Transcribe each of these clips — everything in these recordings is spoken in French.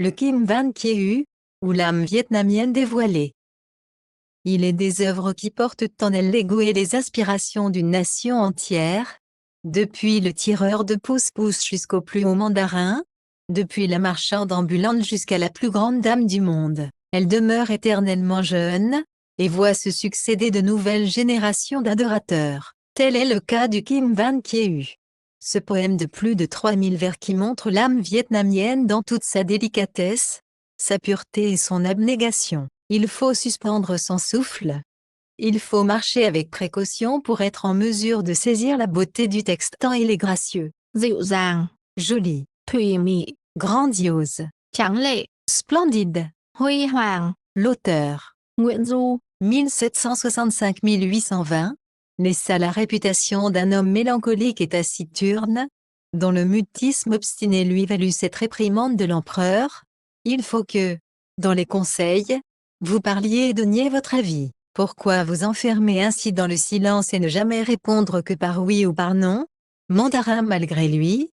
Le Kim Van Kiew, ou l'âme vietnamienne dévoilée. Il est des œuvres qui portent en elles l'ego et les aspirations d'une nation entière, depuis le tireur de pousse-pousse jusqu'au plus haut mandarin, depuis la marchande ambulante jusqu'à la plus grande dame du monde. Elle demeure éternellement jeune, et voit se succéder de nouvelles générations d'adorateurs. Tel est le cas du Kim Van Kiew. Ce poème de plus de 3000 vers qui montre l'âme vietnamienne dans toute sa délicatesse, sa pureté et son abnégation. Il faut suspendre son souffle. Il faut marcher avec précaution pour être en mesure de saisir la beauté du texte tant il est gracieux, dịu dàng, joli, thùy mị, grandiose, tráng lệ, splendide. huy hoàng. L'auteur, Nguyễn Du, 1765-1820, laissa la réputation d'un homme mélancolique et taciturne, dont le mutisme obstiné lui valut cette réprimande de l'empereur. Il faut que, dans les conseils, vous parliez et donniez votre avis. Pourquoi vous enfermer ainsi dans le silence et ne jamais répondre que par oui ou par non? Mandarin malgré lui,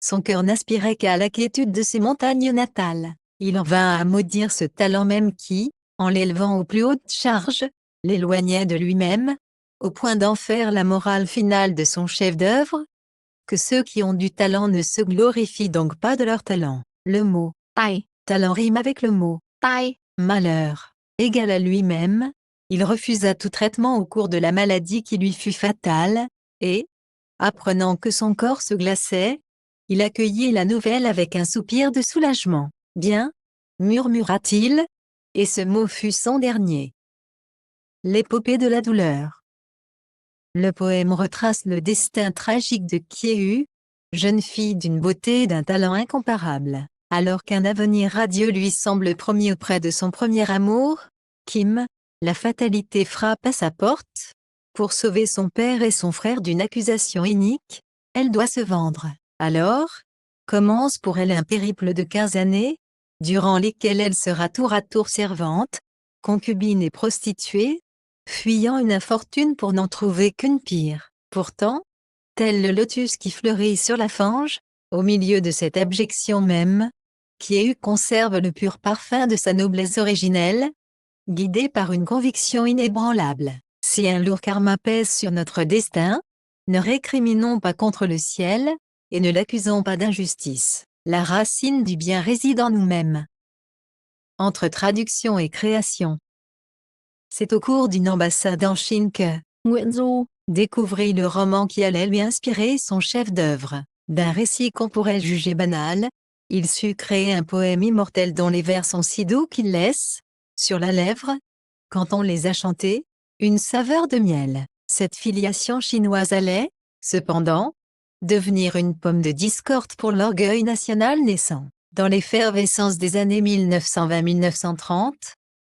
son cœur n'aspirait qu'à la quiétude de ses montagnes natales. Il en vint à maudire ce talent même qui, en l'élevant aux plus hautes charges, l'éloignait de lui-même, au point d'en faire la morale finale de son chef-d'œuvre. Que ceux qui ont du talent ne se glorifient donc pas de leur talent. Le mot tài, talent rime avec le mot tai, malheur, égal à lui-même. Il refusa tout traitement au cours de la maladie qui lui fut fatale, et, apprenant que son corps se glaçait, il accueillit la nouvelle avec un soupir de soulagement. Bien, murmura-t-il, et ce mot fut son dernier. L'épopée de la douleur. Le poème retrace le destin tragique de Kiew, jeune fille d'une beauté et d'un talent incomparables. Alors qu'un avenir radieux lui semble promis auprès de son premier amour, Kim, la fatalité frappe à sa porte. Pour sauver son père et son frère d'une accusation inique, elle doit se vendre. Alors, commence pour elle un périple de 15 années, durant lesquelles elle sera tour à tour servante, concubine et prostituée, fuyant une infortune pour n'en trouver qu'une pire. Pourtant, tel le lotus qui fleurit sur la fange, au milieu de cette abjection même, Kiew conserve le pur parfum de sa noblesse originelle, guidé par une conviction inébranlable. Si un lourd karma pèse sur notre destin, ne récriminons pas contre le ciel, et ne l'accusons pas d'injustice. La racine du bien réside en nous-mêmes. Entre traduction et création. C'est au cours d'une ambassade en Chine que Nguyễn Du, découvrit le roman qui allait lui inspirer son chef-d'œuvre. D'un récit qu'on pourrait juger banal, il sut créer un poème immortel dont les vers sont si doux qu'ils laissent, sur la lèvre, quand on les a chantés, une saveur de miel. Cette filiation chinoise allait, cependant, devenir une pomme de discorde pour l'orgueil national naissant. Dans l'effervescence des années 1920-1930,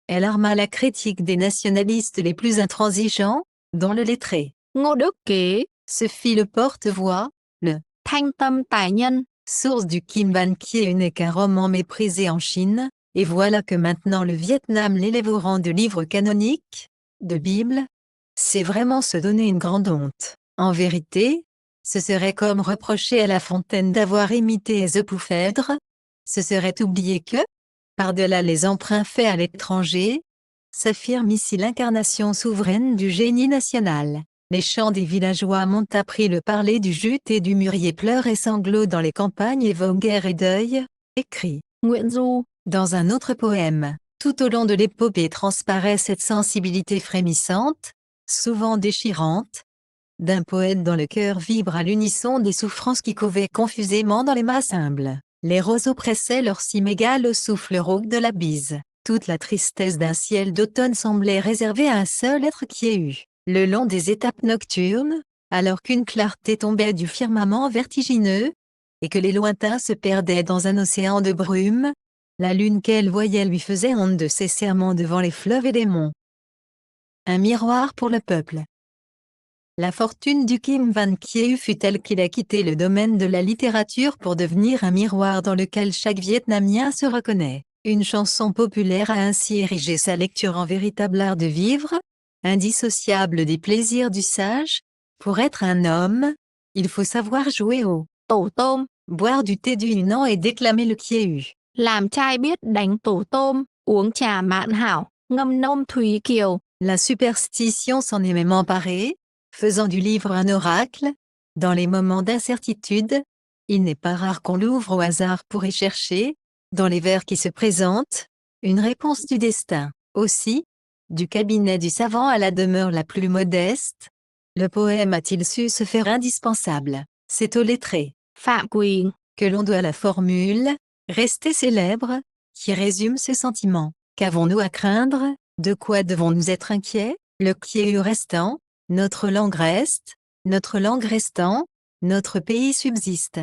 elle arma la critique des nationalistes les plus intransigeants, dont le lettré Ngô Đức Kế, se fit le porte-voix. Le Thanh Tâm Tài Nhân, source du Kim Van Kiew n'est qu'un roman méprisé en Chine, et voilà que maintenant le Vietnam l'élève au rang de livre canonique, de Bible. C'est vraiment se donner une grande honte. En vérité, ce serait comme reprocher à La Fontaine d'avoir imité Zepouphèdre. Ce serait oublier que, par-delà les emprunts faits à l'étranger, s'affirme ici l'incarnation souveraine du génie national. Les chants des villageois m'ont appris le parler du jute et du mûrier, pleurs et sanglots dans les campagnes évoquent guerre et deuil, écrit Nguyễn Du, dans un autre poème. Tout au long de l'épopée transparaît cette sensibilité frémissante, souvent déchirante, d'un poète dont le cœur vibre à l'unisson des souffrances qui couvaient confusément dans les masses humbles. Les roseaux pressaient leur cime égale au souffle rauque de la bise. Toute la tristesse d'un ciel d'automne semblait réservée à un seul être qui ait eu. Le long des étapes nocturnes, alors qu'une clarté tombait du firmament vertigineux, et que les lointains se perdaient dans un océan de brume, la lune qu'elle voyait lui faisait honte de ses serments devant les fleuves et les monts. Un miroir pour le peuple. La fortune du Kim Van Kiew fut telle qu'il a quitté le domaine de la littérature pour devenir un miroir dans lequel chaque Vietnamien se reconnaît. Une chanson populaire a ainsi érigé sa lecture en véritable art de vivre, indissociable des plaisirs du sage. Pour être un homme, il faut savoir jouer au Tổ Tôm, boire du thé du Yunnan et déclamer le Kiew. Làm trai biết đánh tổ tôm, uống trà mãn hảo, ngâm nôm thúy kiều. La superstition s'en est même emparée, faisant du livre un oracle. Dans les moments d'incertitude, il n'est pas rare qu'on l'ouvre au hasard pour y chercher, dans les vers qui se présentent, une réponse du destin. Aussi, du cabinet du savant à la demeure la plus modeste, le poème a-t-il su se faire indispensable. C'est au lettré Phạm Quỳ. que l'on doit la formule, restée célèbre, qui résume ce sentiment. Qu'avons-nous à craindre? De quoi devons-nous être inquiets? Le qui restant, notre langue reste, notre langue restant, notre pays subsiste.